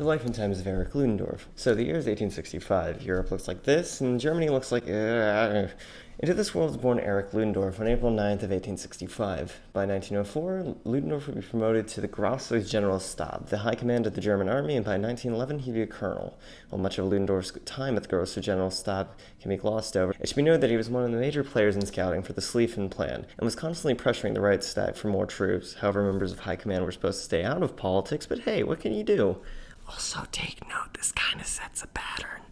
The life and times of Erich Ludendorff. So the year is 1865. Europe looks like this, and Germany looks like... Into this world was born Erich Ludendorff on April 9th of 1865. By 1904, Ludendorff would be promoted to the Grossgeneralstab, the high command of the German army, and by 1911 he'd be a colonel. While much of Ludendorff's time at the Grossgeneralstab can be glossed over, it should be noted that he was one of the major players in scouting for the Schlieffen Plan, and was constantly pressuring the Reichstag for more troops. However, members of high command were supposed to stay out of politics, but hey, what can you do? Also, take note, this kind of sets a pattern.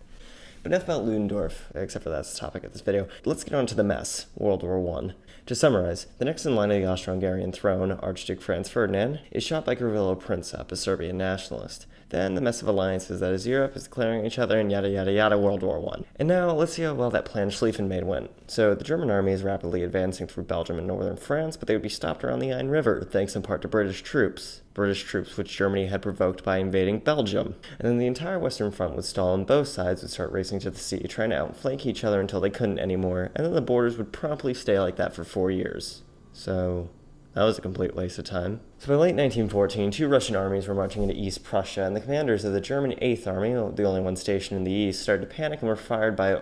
But enough about Ludendorff, except for that's the topic of this video. Let's get on to the mess, World War I. To summarize, the next in line of the Austro-Hungarian throne, Archduke Franz Ferdinand, is shot by Gavrilo Princip, a Serbian nationalist. Then the mess of alliances that is Europe is declaring each other and yada yada yada World War I. And now let's see how well that plan Schlieffen made went. So the German army is rapidly advancing through Belgium and northern France, but they would be stopped around the Ain River, thanks in part to British troops which Germany had provoked by invading Belgium. And then the entire Western Front would stall and both sides would start racing to the sea, trying to outflank each other until they couldn't anymore, and then the borders would promptly stay like that for 4 years. So that was a complete waste of time. So by late 1914, two Russian armies were marching into East Prussia, and the commanders of the German 8th Army, the only one stationed in the east, started to panic and were fired by a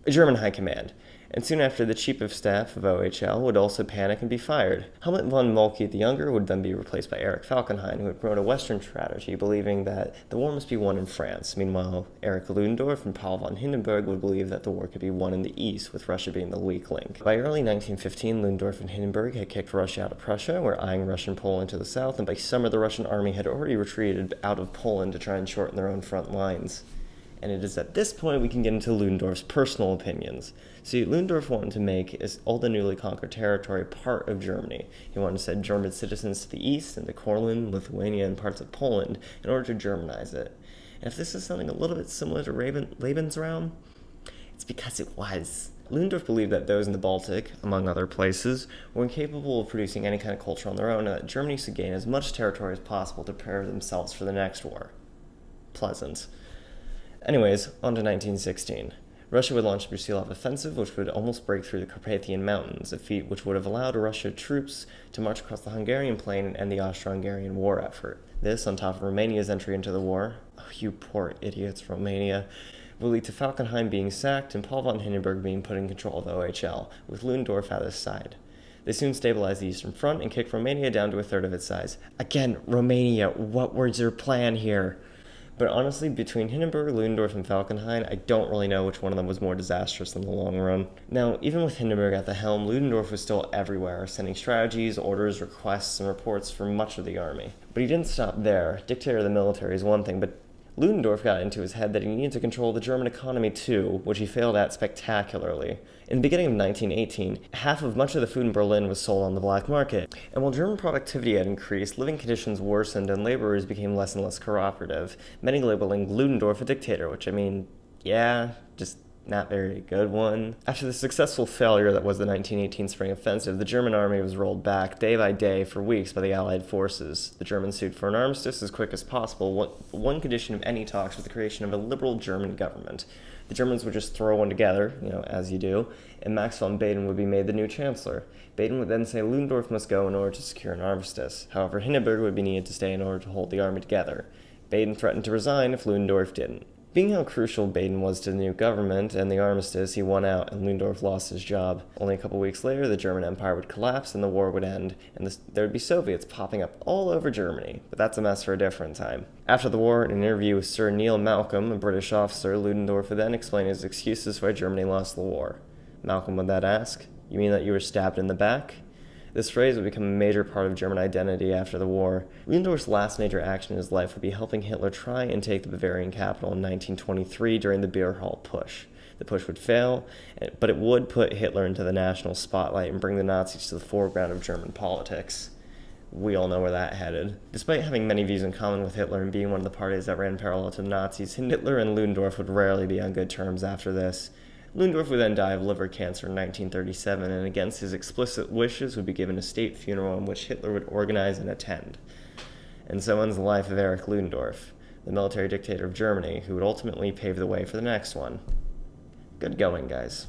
German high command. And soon after, the chief of staff of OHL would also panic and be fired. Helmut von Moltke the Younger would then be replaced by Erich Falkenhayn, who would promote a Western strategy, believing that the war must be won in France. Meanwhile, Erich Ludendorff and Paul von Hindenburg would believe that the war could be won in the east, with Russia being the weak link. By early 1915, Ludendorff and Hindenburg had kicked Russia out of Prussia, were eyeing Russian Poland to the south, and by summer the Russian army had already retreated out of Poland to try and shorten their own front lines. And it is at this point we can get into Ludendorff's personal opinions. See, Ludendorff wanted to make all the newly conquered territory part of Germany. He wanted to send German citizens to the east, into Courland, Lithuania, and parts of Poland, in order to Germanize it. And if this is something a little bit similar to Lebensraum, it's because it was. Ludendorff believed that those in the Baltic, among other places, were incapable of producing any kind of culture on their own, and that Germany should gain as much territory as possible to prepare themselves for the next war. Pleasant. Anyways, on to 1916. Russia would launch the Brusilov offensive, which would almost break through the Carpathian Mountains, a feat which would have allowed Russian troops to march across the Hungarian plain and end the Austro-Hungarian war effort. This, on top of Romania's entry into the war, oh, you poor idiots, Romania, would lead to Falkenhayn being sacked and Paul von Hindenburg being put in control of the OHL, with Ludendorff at his side. They soon stabilized the Eastern Front and kicked Romania down to a third of its size. Again, Romania, what was your plan here? But honestly, between Hindenburg, Ludendorff, and Falkenhayn, I don't really know which one of them was more disastrous in the long run. Now, even with Hindenburg at the helm, Ludendorff was still everywhere, sending strategies, orders, requests, and reports for much of the army. But he didn't stop there. Dictator of the military is one thing, but Ludendorff got into his head that he needed to control the German economy too, which he failed at spectacularly. In the beginning of 1918, half of much of the food in Berlin was sold on the black market, and while German productivity had increased, living conditions worsened and laborers became less and less cooperative, many labeling Ludendorff a dictator, which yeah, just not very good one. After the successful failure that was the 1918 spring offensive, the German army was rolled back day by day for weeks by the Allied forces. The Germans sued for an armistice as quick as possible. One condition of any talks was the creation of a liberal German government. The Germans would just throw one together, as you do, and Max von Baden would be made the new chancellor. Baden would then say Ludendorff must go in order to secure an armistice. However, Hindenburg would be needed to stay in order to hold the army together. Baden threatened to resign if Ludendorff didn't. Being how crucial Baden was to the new government and the armistice, he won out and Ludendorff lost his job. Only a couple weeks later, the German Empire would collapse and the war would end, and there would be Soviets popping up all over Germany, but that's a mess for a different time. After the war, in an interview with Sir Neil Malcolm, a British officer, Ludendorff would then explain his excuses why Germany lost the war. Malcolm would then ask, "You mean that you were stabbed in the back?" This phrase would become a major part of German identity after the war. Ludendorff's last major action in his life would be helping Hitler try and take the Bavarian capital in 1923 during the Beer Hall Push. The push would fail, but it would put Hitler into the national spotlight and bring the Nazis to the foreground of German politics. We all know where that headed. Despite having many views in common with Hitler and being one of the parties that ran parallel to the Nazis, Hitler and Ludendorff would rarely be on good terms after this. Ludendorff would then die of liver cancer in 1937, and against his explicit wishes would be given a state funeral in which Hitler would organize and attend. And so ends the life of Erich Ludendorff, the military dictator of Germany, who would ultimately pave the way for the next one. Good going, guys.